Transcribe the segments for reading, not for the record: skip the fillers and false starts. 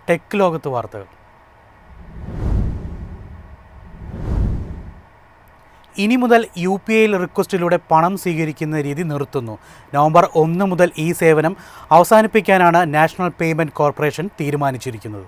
Tech ലോകത്ത് വാർത്തകൾ. ഇനി മുതൽ UPI റിക്വസ്റ്റിലൂടെ പണം സ്വീകരിക്കുന്ന രീതി നിർത്തുന്നു. നവംബർ 1 മുതൽ ഈ സേവനം അവസാനിപ്പിക്കാനാണ് നാഷണൽ പേയ്മെന്റ് കോർപ്പറേഷൻ തീരുമാനിച്ചിരിക്കുന്നത്.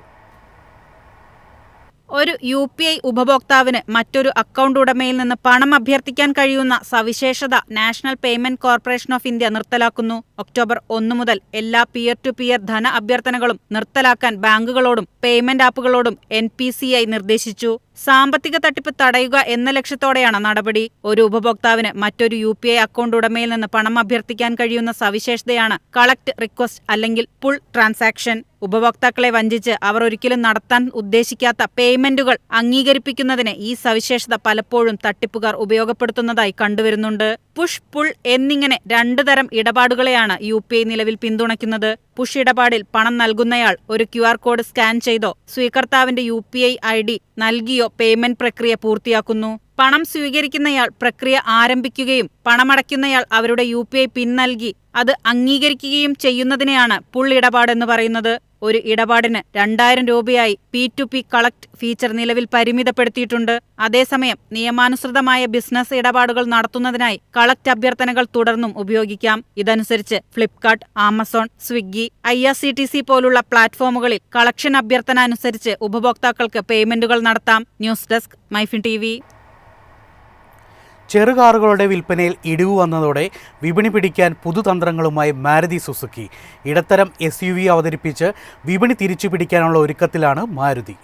ഒരു UPI ഉപഭോക്താവിന് മറ്റൊരു അക്കൗണ്ട് ഉടമയിൽ നിന്ന് പണം അഭ്യർത്ഥിക്കാൻ കഴിയുന്ന സവിശേഷത national payment corporation of India നിർത്തലാക്കുന്നു. ഒക്ടോബർ 1 മുതൽ എല്ലാ പിയർ ടു പിയർ ധന അഭ്യർത്ഥനകളും നിർത്തലാക്കാൻ ബാങ്കുകളോടും പേയ്മെന്റ് ആപ്പുകളോടും NPCI നിർദ്ദേശിച്ചു. സാമ്പത്തിക തട്ടിപ്പ് തടയുക എന്ന ലക്ഷ്യത്തോടെയാണ് നടപടി. ഒരു ഉപഭോക്താവിന് മറ്റൊരു UPI അക്കൗണ്ട് ഉടമയിൽ നിന്ന് പണം അഭ്യർത്ഥിക്കാൻ കഴിയുന്ന സവിശേഷതയാണ് കളക്ട് റിക്വസ്റ്റ് അല്ലെങ്കിൽ പുൾ ട്രാൻസാക്ഷൻ. ഉപഭോക്താക്കളെ വഞ്ചിച്ച് അവർ ഒരിക്കലും നടത്താൻ ഉദ്ദേശിക്കാത്ത പേയ്മെന്റുകൾ അംഗീകരിപ്പിക്കുന്നതിന് ഈ സവിശേഷത പലപ്പോഴും തട്ടിപ്പുകാർ ഉപയോഗപ്പെടുത്തുന്നതായി കണ്ടുവരുന്നുണ്ട്. പുഷ്, പുൾ എന്നിങ്ങനെ 2 തരം ഇടപാടുകളെയാണ് UPI നിലവിൽ പിന്തുണയ്ക്കുന്നത്. പുഷ് ഇടപാടിൽ പണം നൽകുന്നയാൾ ഒരു QR കോഡ് സ്കാൻ ചെയ്തോ സ്വീകർത്താവിന്റെ UPI ID നൽകിയോ പേയ്മെന്റ് പ്രക്രിയ പൂർത്തിയാക്കുന്നു. പണം സ്വീകരിക്കുന്നയാൾ പ്രക്രിയ ആരംഭിക്കുകയും പണമടയ്ക്കുന്നയാൾ അവരുടെ UPI പിൻ നൽകി അത് അംഗീകരിക്കുകയും ചെയ്യുന്നതിനെയാണ് പുൾ ഇടപാടെന്ന് പറയുന്നത്. ഒരു ഇടപാടിന് 2000 രൂപയായി P2P കളക്ട് ഫീച്ചർ നിലവിൽ പരിമിതപ്പെടുത്തിയിട്ടുണ്ട്. അതേസമയം നിയമാനുസൃതമായ ബിസിനസ് ഇടപാടുകൾ നടത്തുന്നതിനായി കളക്ട് അഭ്യർത്ഥനകൾ തുടർന്നും ഉപയോഗിക്കാം. ഇതനുസരിച്ച് ഫ്ലിപ്കാർട്ട്, ആമസോൺ, സ്വിഗ്ഗി, IRCTC പോലുള്ള പ്ലാറ്റ്ഫോമുകളിൽ കളക്ഷൻ അഭ്യർത്ഥന അനുസരിച്ച് ഉപഭോക്താക്കൾക്ക് പേയ്മെന്റുകൾ നടത്താം. News desk, MyFin TV. ചെറുകാറുകളുടെ വിൽപ്പനയിൽ ഇടിവ് വന്നതോടെ വിപണി പിടിക്കാൻ പുതുതന്ത്രങ്ങളുമായി മാരുതി സുസുക്കി. ഇടത്തരം SUV അവതരിപ്പിച്ച് വിപണി തിരിച്ചു പിടിക്കാനുള്ള ഒരുക്കത്തിലാണ് മാരുതി.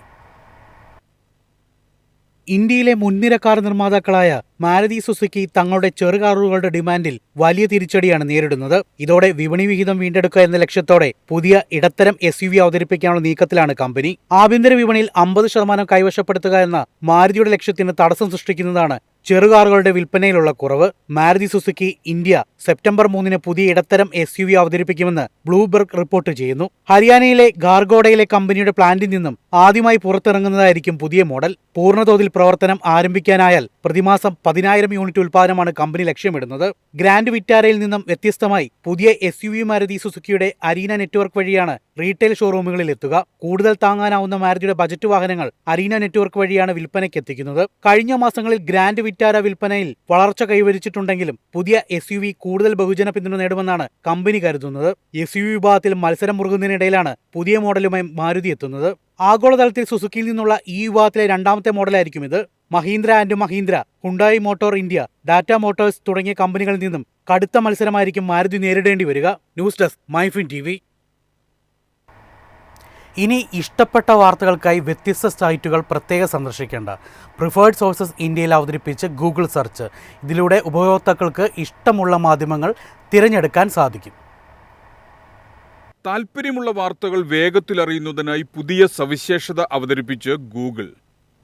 ഇന്ത്യയിലെ മുൻനിര കാർ നിർമ്മാതാക്കളായ മാരുതി സുസുക്കി തങ്ങളുടെ ചെറുകാറുകളുടെ ഡിമാൻഡിൽ വലിയ തിരിച്ചടിയാണ് നേരിടുന്നത്. ഇതോടെ വിപണി വിഹിതം വീണ്ടെടുക്കുക എന്ന ലക്ഷ്യത്തോടെ പുതിയ ഇടത്തരം SUV അവതരിപ്പിക്കാനുള്ള നീക്കത്തിലാണ് കമ്പനി. ആഭ്യന്തര വിപണിയിൽ 50% കൈവശപ്പെടുത്തുക എന്ന മാരുതിയുടെ ലക്ഷ്യത്തിന് തടസ്സം സൃഷ്ടിക്കുന്നതാണ് ചെറുകാറുകളുടെ വിൽപ്പനയിലുള്ള കുറവ്. മാരുതി സുസുക്കി ഇന്ത്യ സെപ്റ്റംബർ 3 പുതിയ ഇടത്തരം SUV അവതരിപ്പിക്കുമെന്ന് ബ്ലൂംബെർഗ് റിപ്പോർട്ട് ചെയ്യുന്നു. ഹരിയാനയിലെ ഗാർഗോഡയിലെ കമ്പനിയുടെ പ്ലാന്റിൽ നിന്നും ആദ്യമായി പുറത്തിറങ്ങുന്നതായിരിക്കും പുതിയ മോഡൽ. പൂർണ്ണതോതിൽ പ്രവർത്തനം ആരംഭിക്കാനായാൽ പ്രതിമാസം 10,000 യൂണിറ്റ് ഉൽപ്പാദനമാണ് കമ്പനി ലക്ഷ്യമിടുന്നത്. ഗ്രാൻഡ് വിറ്റാരയിൽ നിന്നും വ്യത്യസ്തമായി പുതിയ SUV മാരുതി സുസുക്കിയുടെ അരീന നെറ്റ്വർക്ക് വഴിയാണ് റീറ്റെയിൽ ഷോറൂമുകളിൽ എത്തുക. കൂടുതൽ താങ്ങാനാവുന്ന മാരുതിയുടെ ബജറ്റ് വാഹനങ്ങൾ അരീന നെറ്റ്വർക്ക് വഴിയാണ് വിൽപ്പനയ്ക്ക് എത്തിക്കുന്നത്. കഴിഞ്ഞ മാസങ്ങളിൽ ഗ്രാൻഡ് വിറ്റാര വിൽപ്പനയിൽ വളർച്ച കൈവരിച്ചിട്ടുണ്ടെങ്കിലും പുതിയ SUV കൂടുതൽ ബഹുജന പിന്തുണ നേടുമെന്നാണ് കമ്പനി കരുതുന്നത്. SUV വിഭാഗത്തിൽ മത്സരം മുറുകുന്നതിനിടയിലാണ് പുതിയ മോഡലുമായി മാരുതി എത്തുന്നത്. ആഗോളതലത്തിൽ സുസുക്കിയിൽ നിന്നുള്ള ഈ വിഭാഗത്തിലെ 2ാമത്തെ മോഡലായിരിക്കും ഇത്. Mahindra and Mahindra, Hyundai motor India, Tata Motors തുടങ്ങിയ കമ്പനികളിൽ നിന്നും കടുത്ത മത്സരമായിരിക്കും മാരുതി നേരിടേണ്ടി വരിക. News desk, MyFin TV. ഇനി ഇഷ്ടപ്പെട്ട വാർത്തകൾക്കായി വ്യത്യസ്ത സൈറ്റുകൾ പ്രത്യേകം സന്ദർശിക്കേണ്ട. പ്രിഫേർഡ് സോഴ്സസ് ഇന്ത്യയിൽ അവതരിപ്പിച്ച് ഗൂഗിൾ സെർച്ച്. ഇതിലൂടെ ഉപഭോക്താക്കൾക്ക് ഇഷ്ടമുള്ള മാധ്യമങ്ങൾ തിരഞ്ഞെടുക്കാൻ സാധിക്കും. താൽപ്പര്യമുള്ള വാർത്തകൾ വേഗത്തിൽ അറിയുന്നതിനായി പുതിയ സവിശേഷത അവതരിപ്പിച്ച് ഗൂഗിൾ.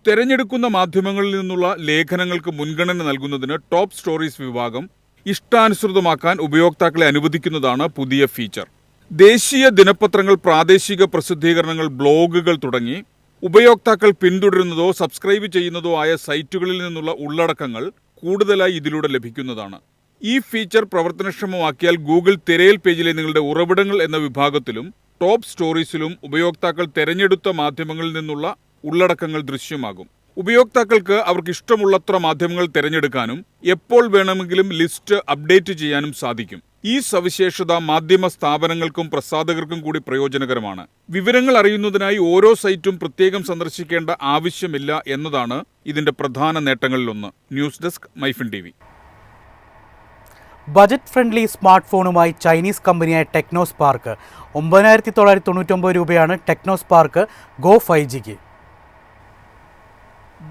തിരഞ്ഞെടുക്കുന്ന മാധ്യമങ്ങളിൽ നിന്നുള്ള ലേഖനങ്ങൾക്ക് മുൻഗണന നൽകുന്നതിന് ടോപ്പ് സ്റ്റോറീസ് വിഭാഗം ഇഷ്ടാനുസൃതമാക്കാൻ ഉപയോക്താക്കളെ അനുവദിക്കുന്നതാണ് പുതിയ ഫീച്ചർ. ദേശീയ ദിനപത്രങ്ങൾ, പ്രാദേശിക പ്രസിദ്ധീകരണങ്ങൾ, ബ്ലോഗുകൾ തുടങ്ങി ഉപയോക്താക്കൾ പിന്തുടരുന്നതോ സബ്സ്ക്രൈബ് ചെയ്യുന്നതോ ആയ സൈറ്റുകളിൽ നിന്നുള്ള ഉള്ളടക്കങ്ങൾ കൂടുതലായി ഇതിലൂടെ ലഭിക്കുന്നതാണ്. ഈ ഫീച്ചർ പ്രവർത്തനക്ഷമമാക്കിയാൽ ഗൂഗിൾ തിരയൽ പേജിലെ നിങ്ങളുടെ ഉറവിടങ്ങൾ എന്ന വിഭാഗത്തിലും ടോപ്പ് സ്റ്റോറീസിലും ഉപയോക്താക്കൾ തിരഞ്ഞെടുത്ത മാധ്യമങ്ങളിൽ നിന്നുള്ള ഉള്ളടക്കങ്ങൾ ദൃശ്യമാകും. ഉപയോക്താക്കൾക്ക് അവർക്ക് ഇഷ്ടമുള്ളത്ര മാധ്യമങ്ങൾ തിരഞ്ഞെടുക്കാനും എപ്പോൾ വേണമെങ്കിലും ലിസ്റ്റ് അപ്ഡേറ്റ് ചെയ്യാനും സാധിക്കും. ഈ സവിശേഷത മാധ്യമ സ്ഥാപനങ്ങൾക്കും പ്രസാധകർക്കും കൂടി പ്രയോജനകരമാണ്. വിവരങ്ങൾ അറിയുന്നതിനായി ഓരോ സൈറ്റും പ്രത്യേകം സന്ദർശിക്കേണ്ട ആവശ്യമില്ല എന്നതാണ് ഇതിന്റെ പ്രധാന നേട്ടങ്ങളിലൊന്ന്. News desk, MyFin TV. Budget friendly smart ഫോണുമായി ചൈനീസ് കമ്പനിയായ ടെക്നോസ്പാർക്ക്. 9,999 രൂപയാണ് ടെക്നോസ്പാർക്ക് Go 5Gക്ക്.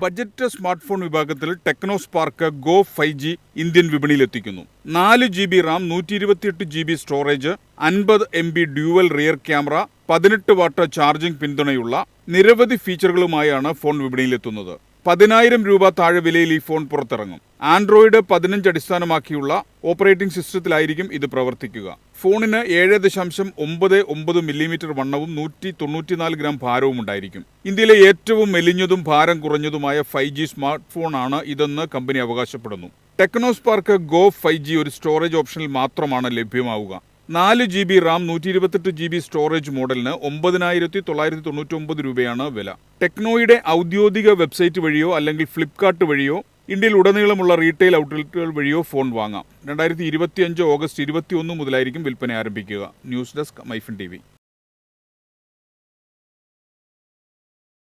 ബജറ്റ് സ്മാർട്ട് ഫോൺ വിഭാഗത്തിൽ ടെക്നോസ്പാർക്ക് Go 5G ഇന്ത്യൻ വിപണിയിലെത്തിക്കുന്നു. 4 GB RAM, 128 GB storage, 50 MB dual rear camera, 18 watt charging പിന്തുണയുള്ള നിരവധി ഫീച്ചറുകളുമായാണ് ഫോൺ വിപണിയിലെത്തുന്നത്. 10,000 രൂപ താഴെ വിലയിൽ ഈ ഫോൺ പുറത്തിറങ്ങും. ആൻഡ്രോയിഡ് 15 അടിസ്ഥാനമാക്കിയുള്ള ഓപ്പറേറ്റിംഗ് സിസ്റ്റത്തിലായിരിക്കും ഇത് പ്രവർത്തിക്കുക. ഫോണിന് 7.99 മില്ലിമീറ്റർ വണ്ണവും 194 ഗ്രാം ഭാരവും ഉണ്ടായിരിക്കും. ഇന്ത്യയിലെ ഏറ്റവും മെലിഞ്ഞതും ഭാരം കുറഞ്ഞതുമായ 5G സ്മാർട്ട് ഫോണാണ് ഇതെന്ന് കമ്പനി അവകാശപ്പെടുന്നു. ടെക്നോസ്പാർക്ക് Go 5G ഒരു സ്റ്റോറേജ് ഓപ്ഷനിൽ മാത്രമാണ് ലഭ്യമാവുക. 4 GB റാം 128 GB സ്റ്റോറേജ് മോഡലിന് 9,999 രൂപയാണ് വില. ടെക്നോയുടെ ഔദ്യോഗിക വെബ്സൈറ്റ് വഴിയോ അല്ലെങ്കിൽ ഫ്ലിപ്കാർട്ട് വഴിയോ ഇന്ത്യയിൽ ഉടനീളമുള്ള റീറ്റെയിൽ ഔട്ട്ലെറ്റുകൾ വഴിയോ ഫോൺ വാങ്ങാം. 2025 ഓഗസ്റ്റ് 21 മുതലായിരിക്കും വിൽപ്പന ആരംഭിക്കുക. News desk MyFin TV.